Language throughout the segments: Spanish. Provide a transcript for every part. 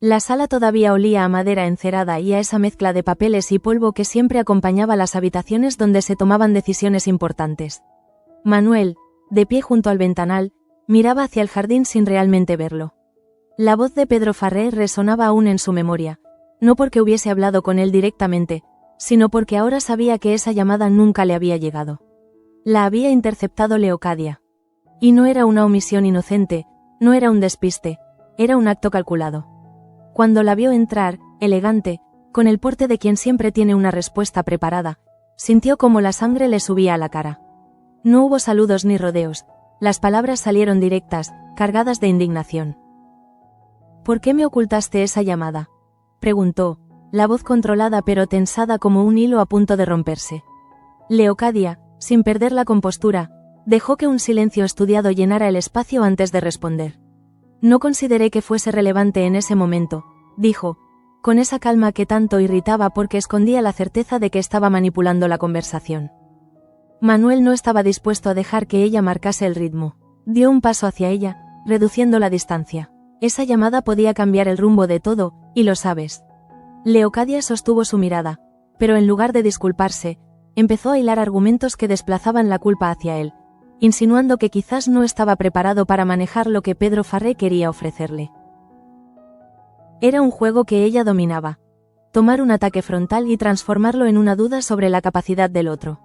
La sala todavía olía a madera encerada y a esa mezcla de papeles y polvo que siempre acompañaba las habitaciones donde se tomaban decisiones importantes. Manuel, de pie junto al ventanal, miraba hacia el jardín sin realmente verlo. La voz de Pedro Farré resonaba aún en su memoria, no porque hubiese hablado con él directamente, sino porque ahora sabía que esa llamada nunca le había llegado. La había interceptado Leocadia. Y no era una omisión inocente, no era un despiste, era un acto calculado. Cuando la vio entrar, elegante, con el porte de quien siempre tiene una respuesta preparada, sintió como la sangre le subía a la cara. No hubo saludos ni rodeos, las palabras salieron directas, cargadas de indignación. «¿Por qué me ocultaste esa llamada?», preguntó, la voz controlada pero tensada como un hilo a punto de romperse. Leocadia, sin perder la compostura, dejó que un silencio estudiado llenara el espacio antes de responder. «No consideré que fuese relevante en ese momento», dijo, con esa calma que tanto irritaba porque escondía la certeza de que estaba manipulando la conversación. Manuel no estaba dispuesto a dejar que ella marcase el ritmo. Dio un paso hacia ella, reduciendo la distancia. Esa llamada podía cambiar el rumbo de todo, y lo sabes. Leocadia sostuvo su mirada, pero en lugar de disculparse, empezó a hilar argumentos que desplazaban la culpa hacia él, insinuando que quizás no estaba preparado para manejar lo que Pedro Farré quería ofrecerle. Era un juego que ella dominaba. Tomar un ataque frontal y transformarlo en una duda sobre la capacidad del otro.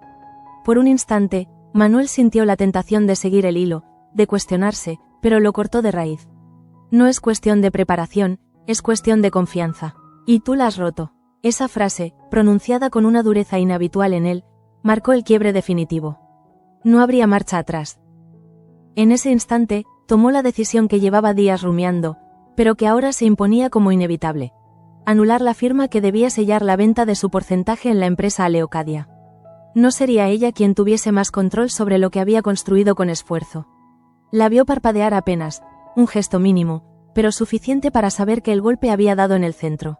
Por un instante, Manuel sintió la tentación de seguir el hilo, de cuestionarse, pero lo cortó de raíz. No es cuestión de preparación, es cuestión de confianza. Y tú la has roto. Esa frase, pronunciada con una dureza inhabitual en él, marcó el quiebre definitivo. No habría marcha atrás. En ese instante, tomó la decisión que llevaba días rumiando, pero que ahora se imponía como inevitable. Anular la firma que debía sellar la venta de su porcentaje en la empresa a Leocadia. No sería ella quien tuviese más control sobre lo que había construido con esfuerzo. La vio parpadear apenas, un gesto mínimo, pero suficiente para saber que el golpe había dado en el centro.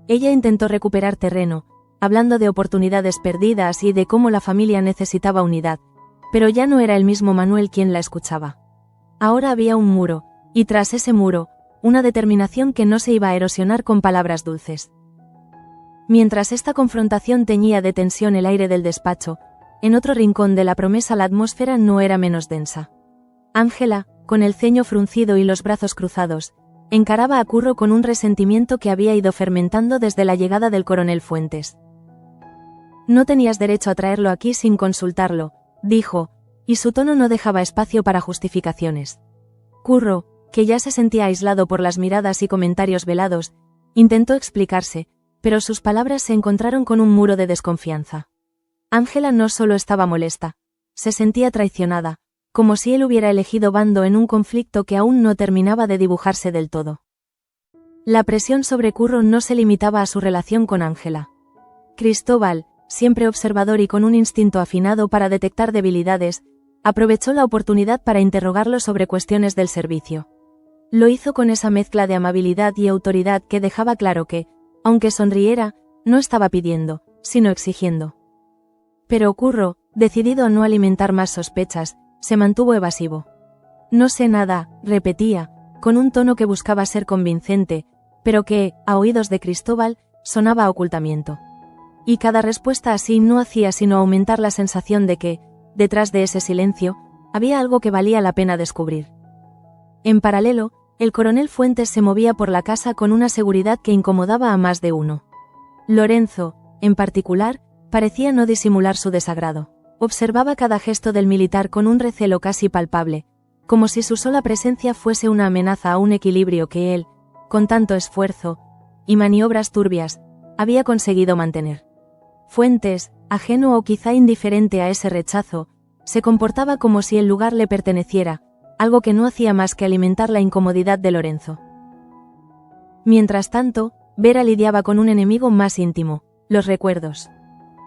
Ella intentó recuperar terreno, hablando de oportunidades perdidas y de cómo la familia necesitaba unidad, pero ya no era el mismo Manuel quien la escuchaba. Ahora había un muro, y tras ese muro, una determinación que no se iba a erosionar con palabras dulces. Mientras esta confrontación teñía de tensión el aire del despacho, en otro rincón de la promesa la atmósfera no era menos densa. Ángela, con el ceño fruncido y los brazos cruzados, encaraba a Curro con un resentimiento que había ido fermentando desde la llegada del coronel Fuentes. «No tenías derecho a traerlo aquí sin consultarlo», dijo, y su tono no dejaba espacio para justificaciones. Curro, que ya se sentía aislado por las miradas y comentarios velados, intentó explicarse, pero sus palabras se encontraron con un muro de desconfianza. Ángela no solo estaba molesta, se sentía traicionada, como si él hubiera elegido bando en un conflicto que aún no terminaba de dibujarse del todo. La presión sobre Curro no se limitaba a su relación con Ángela. Cristóbal, siempre observador y con un instinto afinado para detectar debilidades, aprovechó la oportunidad para interrogarlo sobre cuestiones del servicio. Lo hizo con esa mezcla de amabilidad y autoridad que dejaba claro que, aunque sonriera, no estaba pidiendo, sino exigiendo. Pero Curro, decidido a no alimentar más sospechas, se mantuvo evasivo. «No sé nada», repetía, con un tono que buscaba ser convincente, pero que, a oídos de Cristóbal, sonaba a ocultamiento. Y cada respuesta así no hacía sino aumentar la sensación de que, detrás de ese silencio, había algo que valía la pena descubrir. En paralelo, el coronel Fuentes se movía por la casa con una seguridad que incomodaba a más de uno. Lorenzo, en particular, parecía no disimular su desagrado. Observaba cada gesto del militar con un recelo casi palpable, como si su sola presencia fuese una amenaza a un equilibrio que él, con tanto esfuerzo y maniobras turbias, había conseguido mantener. Fuentes, ajeno o quizá indiferente a ese rechazo, se comportaba como si el lugar le perteneciera, algo que no hacía más que alimentar la incomodidad de Lorenzo. Mientras tanto, Vera lidiaba con un enemigo más íntimo, los recuerdos.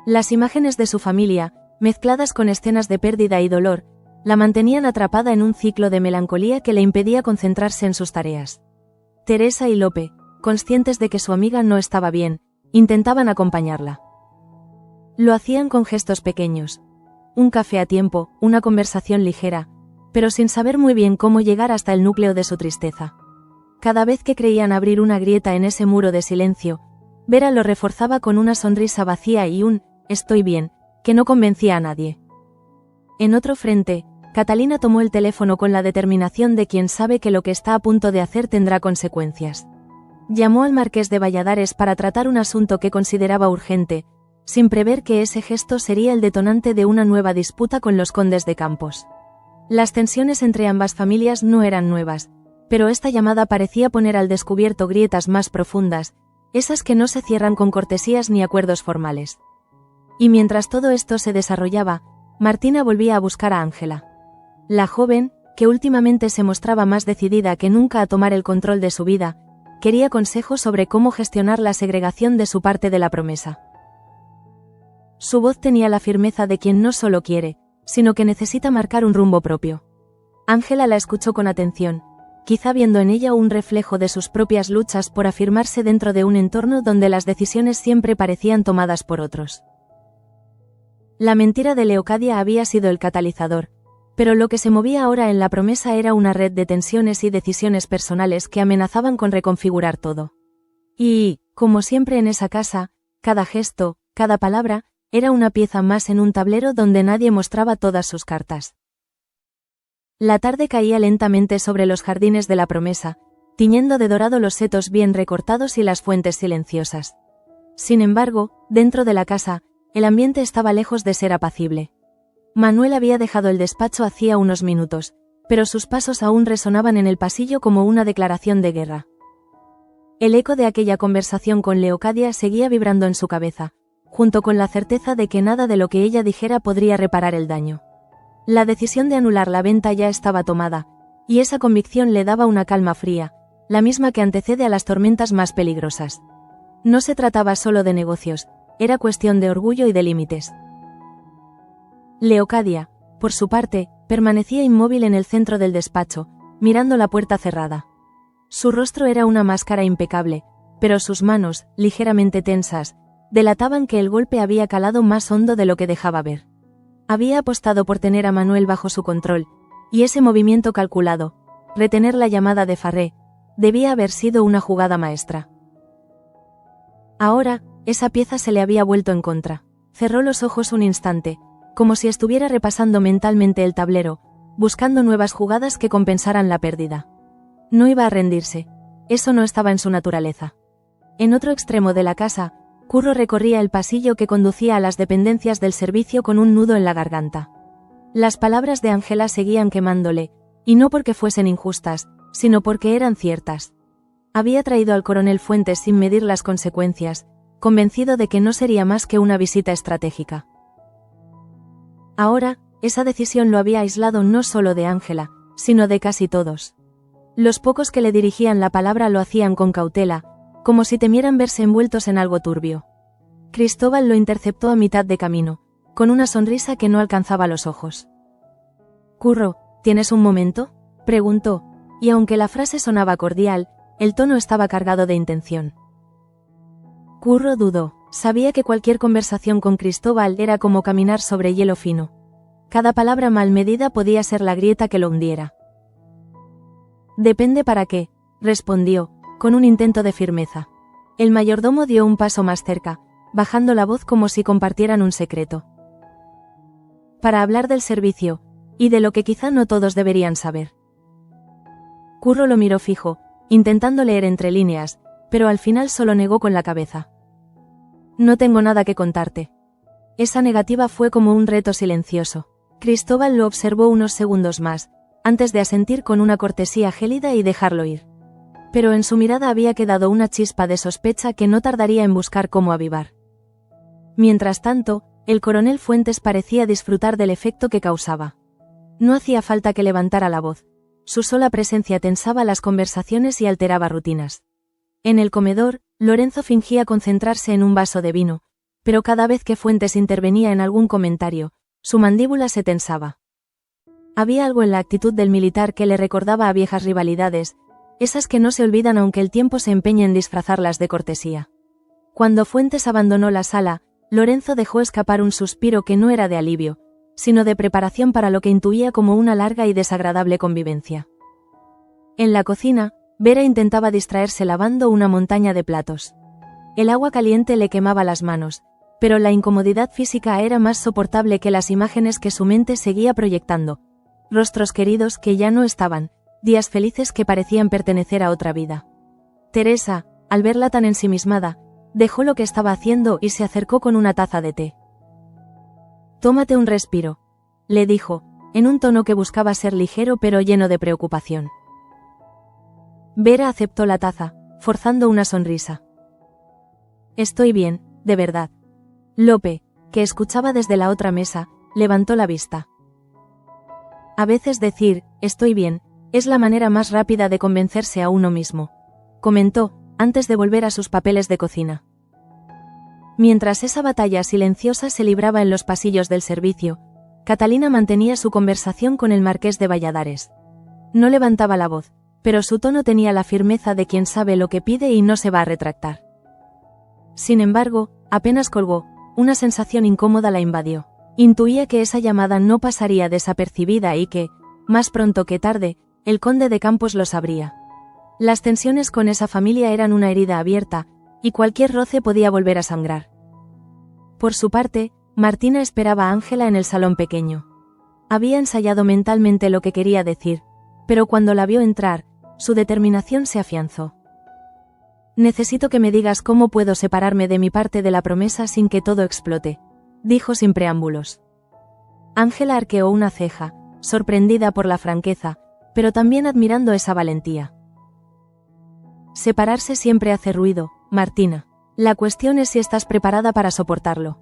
Las imágenes de su familia, mezcladas con escenas de pérdida y dolor, la mantenían atrapada en un ciclo de melancolía que le impedía concentrarse en sus tareas. Teresa y Lope, conscientes de que su amiga no estaba bien, intentaban acompañarla. Lo hacían con gestos pequeños. Un café a tiempo, una conversación ligera, pero sin saber muy bien cómo llegar hasta el núcleo de su tristeza. Cada vez que creían abrir una grieta en ese muro de silencio, Vera lo reforzaba con una sonrisa vacía y un «estoy bien», que no convencía a nadie. En otro frente, Catalina tomó el teléfono con la determinación de quien sabe que lo que está a punto de hacer tendrá consecuencias. Llamó al marqués de Valladares para tratar un asunto que consideraba urgente, sin prever que ese gesto sería el detonante de una nueva disputa con los condes de Campos. Las tensiones entre ambas familias no eran nuevas, pero esta llamada parecía poner al descubierto grietas más profundas, esas que no se cierran con cortesías ni acuerdos formales. Y mientras todo esto se desarrollaba, Martina volvía a buscar a Ángela. La joven, que últimamente se mostraba más decidida que nunca a tomar el control de su vida, quería consejos sobre cómo gestionar la segregación de su parte de la promesa. Su voz tenía la firmeza de quien no solo quiere, sino que necesita marcar un rumbo propio. Ángela la escuchó con atención, quizá viendo en ella un reflejo de sus propias luchas por afirmarse dentro de un entorno donde las decisiones siempre parecían tomadas por otros. La mentira de Leocadia había sido el catalizador, pero lo que se movía ahora en la promesa era una red de tensiones y decisiones personales que amenazaban con reconfigurar todo. Y, como siempre en esa casa, cada gesto, cada palabra, era una pieza más en un tablero donde nadie mostraba todas sus cartas. La tarde caía lentamente sobre los jardines de la promesa, tiñendo de dorado los setos bien recortados y las fuentes silenciosas. Sin embargo, dentro de la casa, el ambiente estaba lejos de ser apacible. Manuel había dejado el despacho hacía unos minutos, pero sus pasos aún resonaban en el pasillo como una declaración de guerra. El eco de aquella conversación con Leocadia seguía vibrando en su cabeza, junto con la certeza de que nada de lo que ella dijera podría reparar el daño. La decisión de anular la venta ya estaba tomada, y esa convicción le daba una calma fría, la misma que antecede a las tormentas más peligrosas. No se trataba solo de negocios, era cuestión de orgullo y de límites. Leocadia, por su parte, permanecía inmóvil en el centro del despacho, mirando la puerta cerrada. Su rostro era una máscara impecable, pero sus manos, ligeramente tensas, delataban que el golpe había calado más hondo de lo que dejaba ver. Había apostado por tener a Manuel bajo su control, y ese movimiento calculado, retener la llamada de Farré, debía haber sido una jugada maestra. Ahora, esa pieza se le había vuelto en contra. Cerró los ojos un instante, como si estuviera repasando mentalmente el tablero, buscando nuevas jugadas que compensaran la pérdida. No iba a rendirse, eso no estaba en su naturaleza. En otro extremo de la casa, Curro recorría el pasillo que conducía a las dependencias del servicio con un nudo en la garganta. Las palabras de Ángela seguían quemándole, y no porque fuesen injustas, sino porque eran ciertas. Había traído al coronel Fuentes sin medir las consecuencias, convencido de que no sería más que una visita estratégica. Ahora, esa decisión lo había aislado no solo de Ángela, sino de casi todos. Los pocos que le dirigían la palabra lo hacían con cautela, como si temieran verse envueltos en algo turbio. Cristóbal lo interceptó a mitad de camino, con una sonrisa que no alcanzaba los ojos. «Curro, ¿tienes un momento?», preguntó, y aunque la frase sonaba cordial, el tono estaba cargado de intención. Curro dudó. Sabía que cualquier conversación con Cristóbal era como caminar sobre hielo fino. Cada palabra mal medida podía ser la grieta que lo hundiera. «Depende para qué», respondió, con un intento de firmeza. El mayordomo dio un paso más cerca, bajando la voz como si compartieran un secreto. «Para hablar del servicio, y de lo que quizá no todos deberían saber». Curro lo miró fijo, intentando leer entre líneas, pero al final solo negó con la cabeza. «No tengo nada que contarte». Esa negativa fue como un reto silencioso. Cristóbal lo observó unos segundos más, antes de asentir con una cortesía gélida y dejarlo ir. Pero en su mirada había quedado una chispa de sospecha que no tardaría en buscar cómo avivar. Mientras tanto, el coronel Fuentes parecía disfrutar del efecto que causaba. No hacía falta que levantara la voz. Su sola presencia tensaba las conversaciones y alteraba rutinas. En el comedor, Lorenzo fingía concentrarse en un vaso de vino, pero cada vez que Fuentes intervenía en algún comentario, su mandíbula se tensaba. Había algo en la actitud del militar que le recordaba a viejas rivalidades, esas que no se olvidan aunque el tiempo se empeñe en disfrazarlas de cortesía. Cuando Fuentes abandonó la sala, Lorenzo dejó escapar un suspiro que no era de alivio, sino de preparación para lo que intuía como una larga y desagradable convivencia. En la cocina, Vera intentaba distraerse lavando una montaña de platos. El agua caliente le quemaba las manos, pero la incomodidad física era más soportable que las imágenes que su mente seguía proyectando. Rostros queridos que ya no estaban, días felices que parecían pertenecer a otra vida. Teresa, al verla tan ensimismada, dejó lo que estaba haciendo y se acercó con una taza de té. «Tómate un respiro», le dijo, en un tono que buscaba ser ligero pero lleno de preocupación. Vera aceptó la taza, forzando una sonrisa. «Estoy bien, de verdad». Lope, que escuchaba desde la otra mesa, levantó la vista. A veces decir, «estoy bien», es la manera más rápida de convencerse a uno mismo, comentó, antes de volver a sus papeles de cocina. Mientras esa batalla silenciosa se libraba en los pasillos del servicio, Catalina mantenía su conversación con el marqués de Valladares. No levantaba la voz, pero su tono tenía la firmeza de quien sabe lo que pide y no se va a retractar. Sin embargo, apenas colgó, una sensación incómoda la invadió. Intuía que esa llamada no pasaría desapercibida y que, más pronto que tarde, el conde de Campos lo sabría. Las tensiones con esa familia eran una herida abierta, y cualquier roce podía volver a sangrar. Por su parte, Martina esperaba a Ángela en el salón pequeño. Había ensayado mentalmente lo que quería decir, pero cuando la vio entrar, su determinación se afianzó. «Necesito que me digas cómo puedo separarme de mi parte de la promesa sin que todo explote», dijo sin preámbulos. Ángela arqueó una ceja, sorprendida por la franqueza, pero también admirando esa valentía. «Separarse siempre hace ruido, Martina. La cuestión es si estás preparada para soportarlo».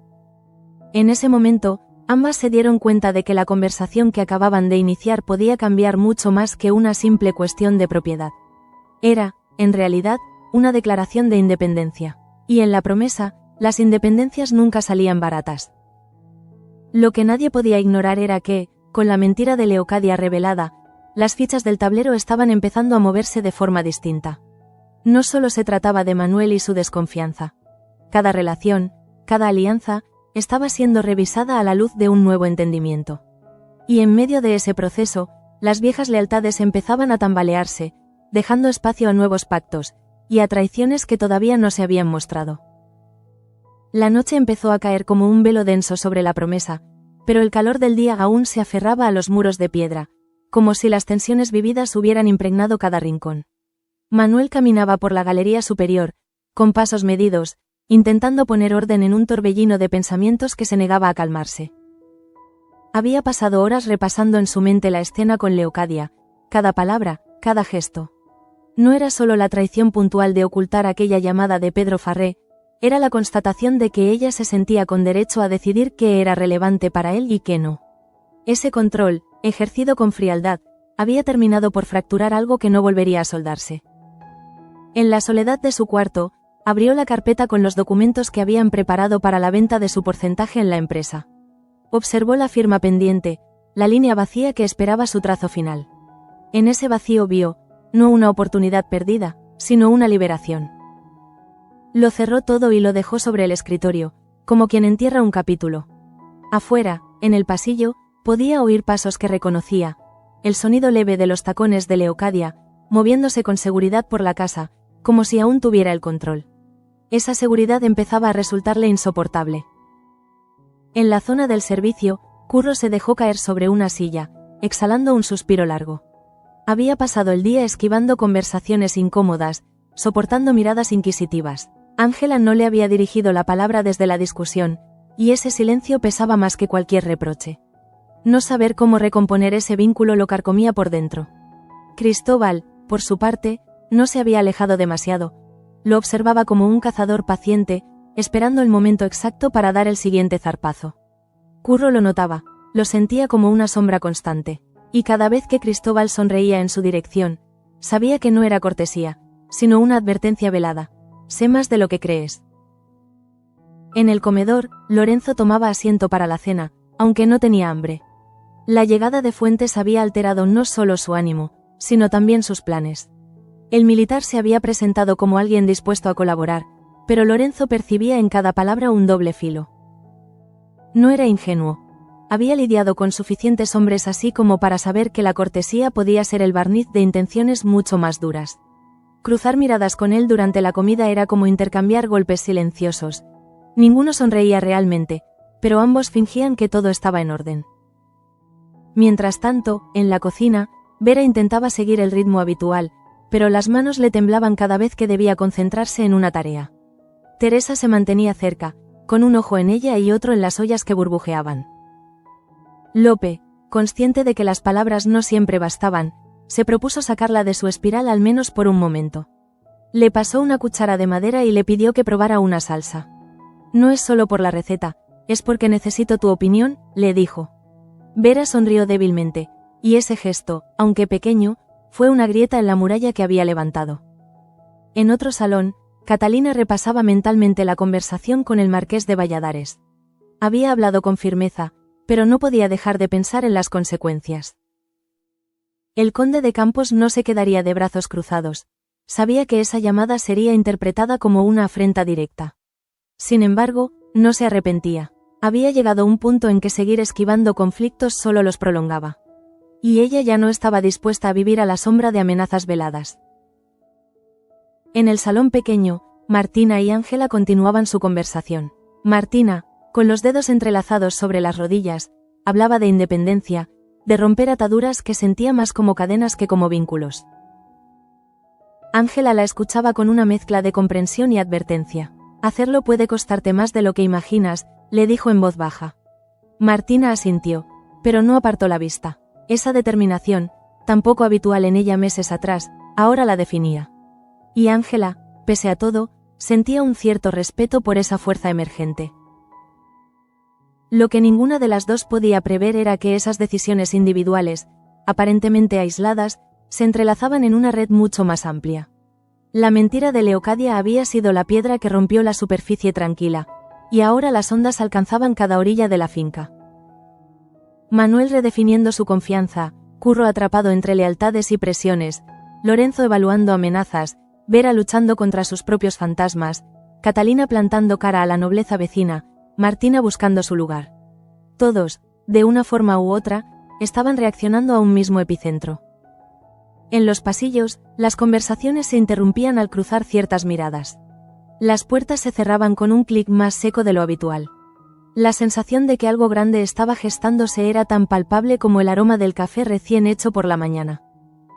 En ese momento, ambas se dieron cuenta de que la conversación que acababan de iniciar podía cambiar mucho más que una simple cuestión de propiedad. Era, en realidad, una declaración de independencia. Y en la promesa, las independencias nunca salían baratas. Lo que nadie podía ignorar era que, con la mentira de Leocadia revelada, las fichas del tablero estaban empezando a moverse de forma distinta. No solo se trataba de Manuel y su desconfianza. Cada relación, cada alianza, estaba siendo revisada a la luz de un nuevo entendimiento. Y en medio de ese proceso, las viejas lealtades empezaban a tambalearse, dejando espacio a nuevos pactos, y a traiciones que todavía no se habían mostrado. La noche empezó a caer como un velo denso sobre la promesa, pero el calor del día aún se aferraba a los muros de piedra, como si las tensiones vividas hubieran impregnado cada rincón. Manuel caminaba por la galería superior, con pasos medidos, intentando poner orden en un torbellino de pensamientos que se negaba a calmarse. Había pasado horas repasando en su mente la escena con Leocadia, cada palabra, cada gesto. No era solo la traición puntual de ocultar aquella llamada de Pedro Farré, era la constatación de que ella se sentía con derecho a decidir qué era relevante para él y qué no. Ese control, ejercido con frialdad, había terminado por fracturar algo que no volvería a soldarse. En la soledad de su cuarto, abrió la carpeta con los documentos que habían preparado para la venta de su porcentaje en la empresa. Observó la firma pendiente, la línea vacía que esperaba su trazo final. En ese vacío vio, no una oportunidad perdida, sino una liberación. Lo cerró todo y lo dejó sobre el escritorio, como quien entierra un capítulo. Afuera, en el pasillo, podía oír pasos que reconocía, el sonido leve de los tacones de Leocadia, moviéndose con seguridad por la casa, como si aún tuviera el control. Esa seguridad empezaba a resultarle insoportable. En la zona del servicio, Curro se dejó caer sobre una silla, exhalando un suspiro largo. Había pasado el día esquivando conversaciones incómodas, soportando miradas inquisitivas. Ángela no le había dirigido la palabra desde la discusión, y ese silencio pesaba más que cualquier reproche. No saber cómo recomponer ese vínculo lo carcomía por dentro. Cristóbal, por su parte, no se había alejado demasiado. Lo observaba como un cazador paciente, esperando el momento exacto para dar el siguiente zarpazo. Curro lo notaba, lo sentía como una sombra constante, y cada vez que Cristóbal sonreía en su dirección, sabía que no era cortesía, sino una advertencia velada: sé más de lo que crees. En el comedor, Lorenzo tomaba asiento para la cena, aunque no tenía hambre. La llegada de Fuentes había alterado no solo su ánimo, sino también sus planes. El militar se había presentado como alguien dispuesto a colaborar, pero Lorenzo percibía en cada palabra un doble filo. No era ingenuo. Había lidiado con suficientes hombres así como para saber que la cortesía podía ser el barniz de intenciones mucho más duras. Cruzar miradas con él durante la comida era como intercambiar golpes silenciosos. Ninguno sonreía realmente, pero ambos fingían que todo estaba en orden. Mientras tanto, en la cocina, Vera intentaba seguir el ritmo habitual, pero las manos le temblaban cada vez que debía concentrarse en una tarea. Teresa se mantenía cerca, con un ojo en ella y otro en las ollas que burbujeaban. Lope, consciente de que las palabras no siempre bastaban, se propuso sacarla de su espiral al menos por un momento. Le pasó una cuchara de madera y le pidió que probara una salsa. No es solo por la receta, es porque necesito tu opinión, le dijo. Vera sonrió débilmente, y ese gesto, aunque pequeño, fue una grieta en la muralla que había levantado. En otro salón, Catalina repasaba mentalmente la conversación con el marqués de Valladares. Había hablado con firmeza, pero no podía dejar de pensar en las consecuencias. El conde de Campos no se quedaría de brazos cruzados. Sabía que esa llamada sería interpretada como una afrenta directa. Sin embargo, no se arrepentía. Había llegado un punto en que seguir esquivando conflictos solo los prolongaba. Y ella ya no estaba dispuesta a vivir a la sombra de amenazas veladas. En el salón pequeño, Martina y Ángela continuaban su conversación. Martina, con los dedos entrelazados sobre las rodillas, hablaba de independencia, de romper ataduras que sentía más como cadenas que como vínculos. Ángela la escuchaba con una mezcla de comprensión y advertencia. Hacerlo puede costarte más de lo que imaginas, le dijo en voz baja. Martina asintió, pero no apartó la vista. Esa determinación, tan poco habitual en ella meses atrás, ahora la definía. Y Ángela, pese a todo, sentía un cierto respeto por esa fuerza emergente. Lo que ninguna de las dos podía prever era que esas decisiones individuales, aparentemente aisladas, se entrelazaban en una red mucho más amplia. La mentira de Leocadia había sido la piedra que rompió la superficie tranquila, y ahora las ondas alcanzaban cada orilla de la finca. Manuel redefiniendo su confianza, Curro atrapado entre lealtades y presiones, Lorenzo evaluando amenazas, Vera luchando contra sus propios fantasmas, Catalina plantando cara a la nobleza vecina, Martina buscando su lugar. Todos, de una forma u otra, estaban reaccionando a un mismo epicentro. En los pasillos, las conversaciones se interrumpían al cruzar ciertas miradas. Las puertas se cerraban con un clic más seco de lo habitual. La sensación de que algo grande estaba gestándose era tan palpable como el aroma del café recién hecho por la mañana.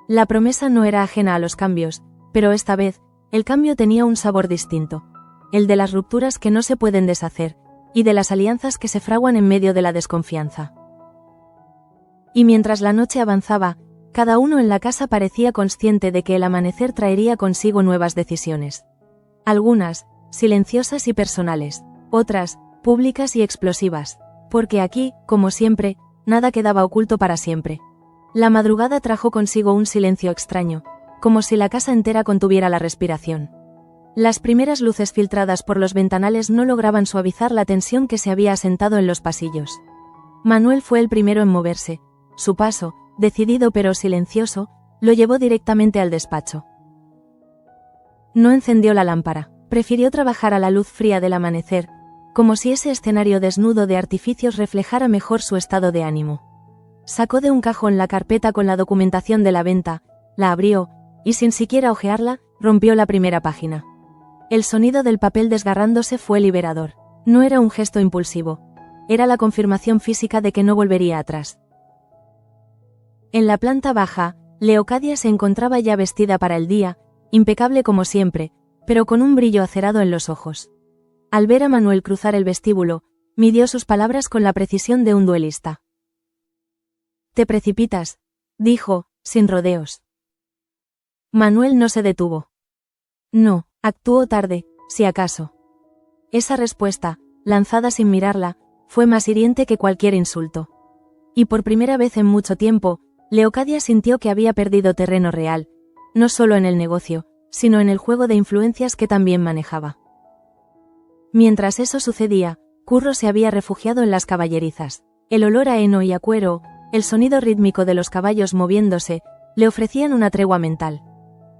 La promesa no era ajena a los cambios, pero esta vez, el cambio tenía un sabor distinto. El de las rupturas que no se pueden deshacer, y de las alianzas que se fraguan en medio de la desconfianza. Y mientras la noche avanzaba, cada uno en la casa parecía consciente de que el amanecer traería consigo nuevas decisiones. Algunas, silenciosas y personales, otras, públicas y explosivas, porque aquí, como siempre, nada quedaba oculto para siempre. La madrugada trajo consigo un silencio extraño, como si la casa entera contuviera la respiración. Las primeras luces filtradas por los ventanales no lograban suavizar la tensión que se había asentado en los pasillos. Manuel fue el primero en moverse. Su paso, decidido pero silencioso, lo llevó directamente al despacho. No encendió la lámpara, prefirió trabajar a la luz fría del amanecer, como si ese escenario desnudo de artificios reflejara mejor su estado de ánimo. Sacó de un cajón la carpeta con la documentación de la venta, la abrió, y sin siquiera hojearla, rompió la primera página. El sonido del papel desgarrándose fue liberador. No era un gesto impulsivo. Era la confirmación física de que no volvería atrás. En la planta baja, Leocadia se encontraba ya vestida para el día, impecable como siempre, pero con un brillo acerado en los ojos. Al ver a Manuel cruzar el vestíbulo, midió sus palabras con la precisión de un duelista. «Te precipitas», dijo, sin rodeos. Manuel no se detuvo. «No, actuó tarde, si acaso». Esa respuesta, lanzada sin mirarla, fue más hiriente que cualquier insulto. Y por primera vez en mucho tiempo, Leocadia sintió que había perdido terreno real, no solo en el negocio, sino en el juego de influencias que también manejaba. Mientras eso sucedía, Curro se había refugiado en las caballerizas. El olor a heno y a cuero, el sonido rítmico de los caballos moviéndose, le ofrecían una tregua mental.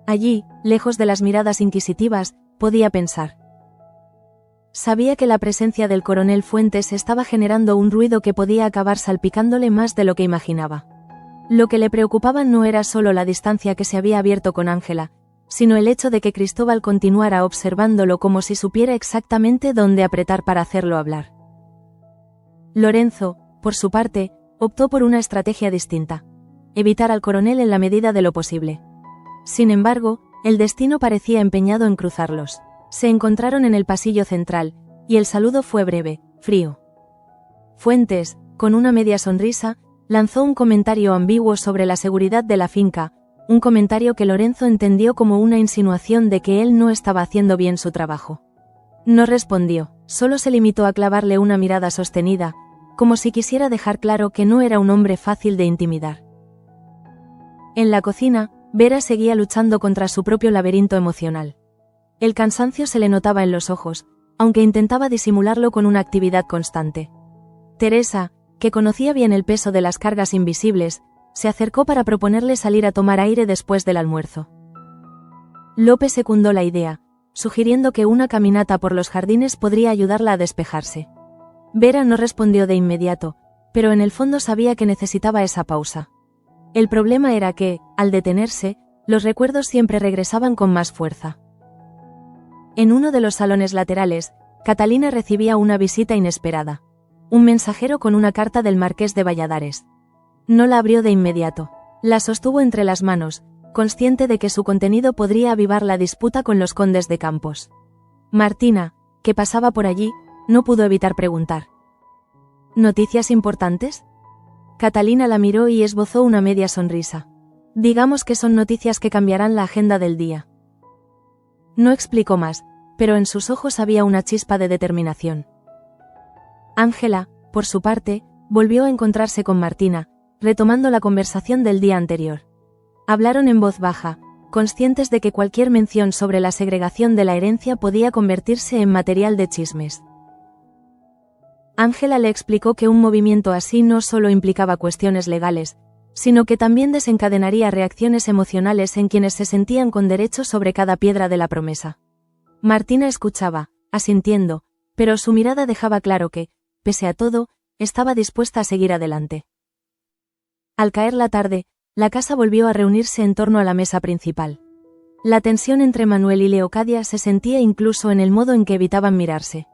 Allí, lejos de las miradas inquisitivas, podía pensar. Sabía que la presencia del coronel Fuentes estaba generando un ruido que podía acabar salpicándole más de lo que imaginaba. Lo que le preocupaba no era solo la distancia que se había abierto con Ángela, sino el hecho de que Cristóbal continuara observándolo como si supiera exactamente dónde apretar para hacerlo hablar. Lorenzo, por su parte, optó por una estrategia distinta: evitar al coronel en la medida de lo posible. Sin embargo, el destino parecía empeñado en cruzarlos. Se encontraron en el pasillo central, y el saludo fue breve, frío. Fuentes, con una media sonrisa, lanzó un comentario ambiguo sobre la seguridad de la finca, un comentario que Lorenzo entendió como una insinuación de que él no estaba haciendo bien su trabajo. No respondió, solo se limitó a clavarle una mirada sostenida, como si quisiera dejar claro que no era un hombre fácil de intimidar. En la cocina, Vera seguía luchando contra su propio laberinto emocional. El cansancio se le notaba en los ojos, aunque intentaba disimularlo con una actividad constante. Teresa, que conocía bien el peso de las cargas invisibles, se acercó para proponerle salir a tomar aire después del almuerzo. Lope secundó la idea, sugiriendo que una caminata por los jardines podría ayudarla a despejarse. Vera no respondió de inmediato, pero en el fondo sabía que necesitaba esa pausa. El problema era que, al detenerse, los recuerdos siempre regresaban con más fuerza. En uno de los salones laterales, Catalina recibía una visita inesperada. Un mensajero con una carta del marqués de Valladares. No la abrió de inmediato. La sostuvo entre las manos, consciente de que su contenido podría avivar la disputa con los condes de Campos. Martina, que pasaba por allí, no pudo evitar preguntar: ¿noticias importantes? Catalina la miró y esbozó una media sonrisa. Digamos que son noticias que cambiarán la agenda del día. No explicó más, pero en sus ojos había una chispa de determinación. Ángela, por su parte, volvió a encontrarse con Martina, retomando la conversación del día anterior. Hablaron en voz baja, conscientes de que cualquier mención sobre la segregación de la herencia podía convertirse en material de chismes. Ángela le explicó que un movimiento así no solo implicaba cuestiones legales, sino que también desencadenaría reacciones emocionales en quienes se sentían con derecho sobre cada piedra de la promesa. Martina escuchaba, asintiendo, pero su mirada dejaba claro que, pese a todo, estaba dispuesta a seguir adelante. Al caer la tarde, la casa volvió a reunirse en torno a la mesa principal. La tensión entre Manuel y Leocadia se sentía incluso en el modo en que evitaban mirarse.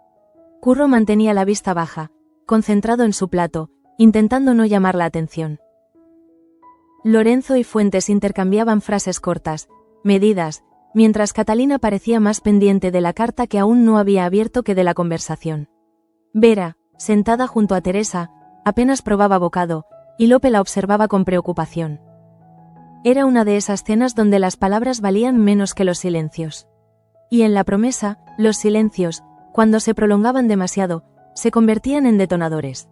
Curro mantenía la vista baja, concentrado en su plato, intentando no llamar la atención. Lorenzo y Fuentes intercambiaban frases cortas, medidas, mientras Catalina parecía más pendiente de la carta que aún no había abierto que de la conversación. Vera, sentada junto a Teresa, apenas probaba bocado, y Lope la observaba con preocupación. Era una de esas cenas donde las palabras valían menos que los silencios. Y en la promesa, los silencios, cuando se prolongaban demasiado, se convertían en detonadores.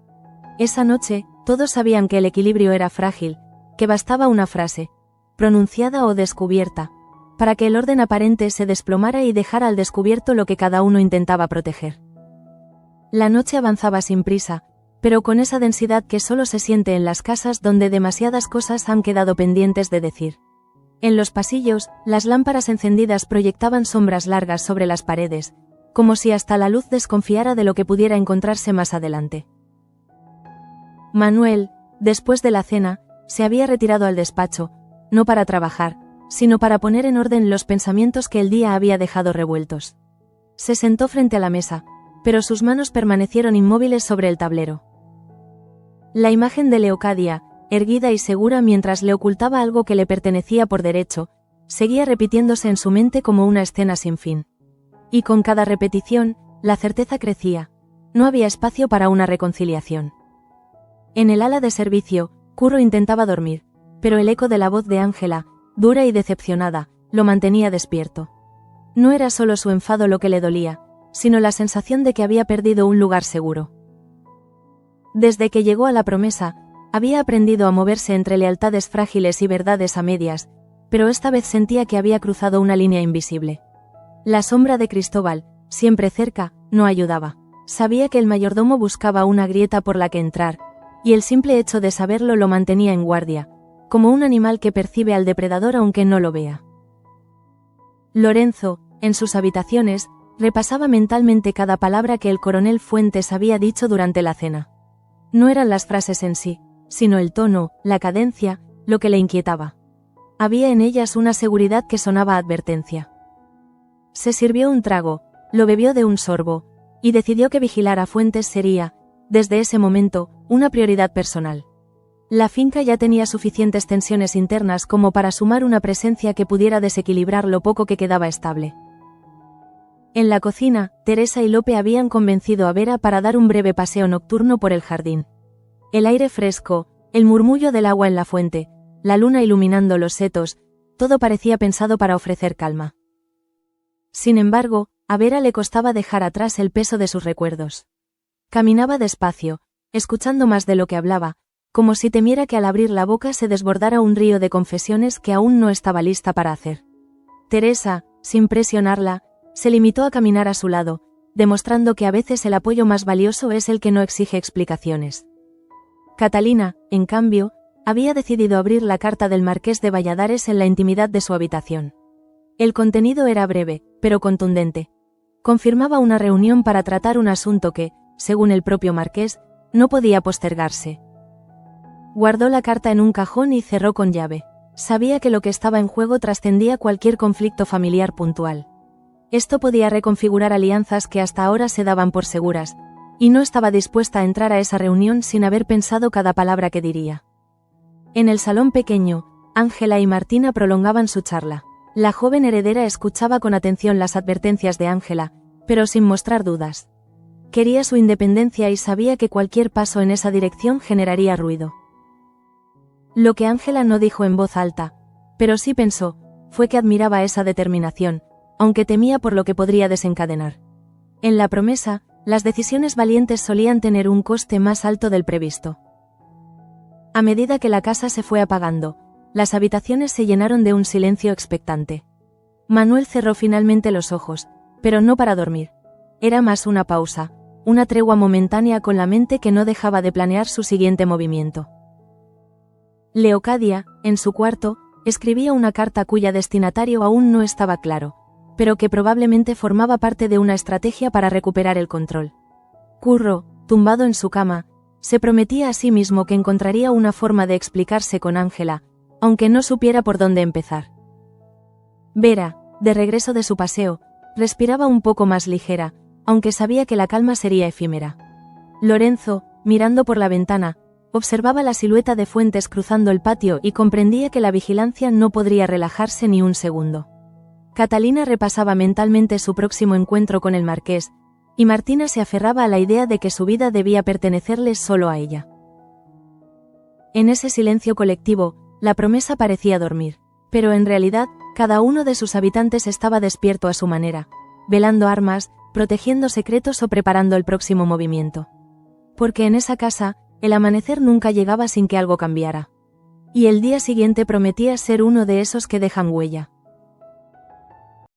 Esa noche, todos sabían que el equilibrio era frágil, que bastaba una frase, pronunciada o descubierta, para que el orden aparente se desplomara y dejara al descubierto lo que cada uno intentaba proteger. La noche avanzaba sin prisa, pero con esa densidad que solo se siente en las casas donde demasiadas cosas han quedado pendientes de decir. En los pasillos, las lámparas encendidas proyectaban sombras largas sobre las paredes, como si hasta la luz desconfiara de lo que pudiera encontrarse más adelante. Manuel, después de la cena, se había retirado al despacho, no para trabajar, sino para poner en orden los pensamientos que el día había dejado revueltos. Se sentó frente a la mesa, pero sus manos permanecieron inmóviles sobre el tablero. La imagen de Leocadia, erguida y segura mientras le ocultaba algo que le pertenecía por derecho, seguía repitiéndose en su mente como una escena sin fin. Y con cada repetición, la certeza crecía. No había espacio para una reconciliación. En el ala de servicio, Curro intentaba dormir, pero el eco de la voz de Ángela, dura y decepcionada, lo mantenía despierto. No era solo su enfado lo que le dolía, sino la sensación de que había perdido un lugar seguro. Desde que llegó a la promesa, había aprendido a moverse entre lealtades frágiles y verdades a medias, pero esta vez sentía que había cruzado una línea invisible. La sombra de Cristóbal, siempre cerca, no ayudaba. Sabía que el mayordomo buscaba una grieta por la que entrar, y el simple hecho de saberlo lo mantenía en guardia, como un animal que percibe al depredador aunque no lo vea. Lorenzo, en sus habitaciones, repasaba mentalmente cada palabra que el coronel Fuentes había dicho durante la cena. No eran las frases en sí, sino el tono, la cadencia, lo que le inquietaba. Había en ellas una seguridad que sonaba a advertencia. Se sirvió un trago, lo bebió de un sorbo, y decidió que vigilar a Fuentes sería, desde ese momento, una prioridad personal. La finca ya tenía suficientes tensiones internas como para sumar una presencia que pudiera desequilibrar lo poco que quedaba estable. En la cocina, Teresa y Lope habían convencido a Vera para dar un breve paseo nocturno por el jardín. El aire fresco, el murmullo del agua en la fuente, la luna iluminando los setos, todo parecía pensado para ofrecer calma. Sin embargo, a Vera le costaba dejar atrás el peso de sus recuerdos. Caminaba despacio, escuchando más de lo que hablaba, como si temiera que al abrir la boca se desbordara un río de confesiones que aún no estaba lista para hacer. Teresa, sin presionarla, se limitó a caminar a su lado, demostrando que a veces el apoyo más valioso es el que no exige explicaciones. Catalina, en cambio, había decidido abrir la carta del Marqués de Valladares en la intimidad de su habitación. El contenido era breve, pero contundente. Confirmaba una reunión para tratar un asunto que, según el propio Marqués, no podía postergarse. Guardó la carta en un cajón y cerró con llave. Sabía que lo que estaba en juego trascendía cualquier conflicto familiar puntual. Esto podía reconfigurar alianzas que hasta ahora se daban por seguras, y no estaba dispuesta a entrar a esa reunión sin haber pensado cada palabra que diría. En el salón pequeño, Ángela y Martina prolongaban su charla. La joven heredera escuchaba con atención las advertencias de Ángela, pero sin mostrar dudas. Quería su independencia y sabía que cualquier paso en esa dirección generaría ruido. Lo que Ángela no dijo en voz alta, pero sí pensó, fue que admiraba esa determinación, aunque temía por lo que podría desencadenar. En la promesa, las decisiones valientes solían tener un coste más alto del previsto. A medida que la casa se fue apagando, las habitaciones se llenaron de un silencio expectante. Manuel cerró finalmente los ojos, pero no para dormir. Era más una pausa, una tregua momentánea con la mente que no dejaba de planear su siguiente movimiento. Leocadia, en su cuarto, escribía una carta cuya destinatario aún no estaba claro, pero que probablemente formaba parte de una estrategia para recuperar el control. Curro, tumbado en su cama, se prometía a sí mismo que encontraría una forma de explicarse con Ángela, aunque no supiera por dónde empezar. Vera, de regreso de su paseo, respiraba un poco más ligera, aunque sabía que la calma sería efímera. Lorenzo, mirando por la ventana, observaba la silueta de Fuentes cruzando el patio y comprendía que la vigilancia no podría relajarse ni un segundo. Catalina repasaba mentalmente su próximo encuentro con el Marqués, y Martina se aferraba a la idea de que su vida debía pertenecerle solo a ella. En ese silencio colectivo, la promesa parecía dormir, pero en realidad, cada uno de sus habitantes estaba despierto a su manera, velando armas, protegiendo secretos o preparando el próximo movimiento. Porque en esa casa, el amanecer nunca llegaba sin que algo cambiara. Y el día siguiente prometía ser uno de esos que dejan huella.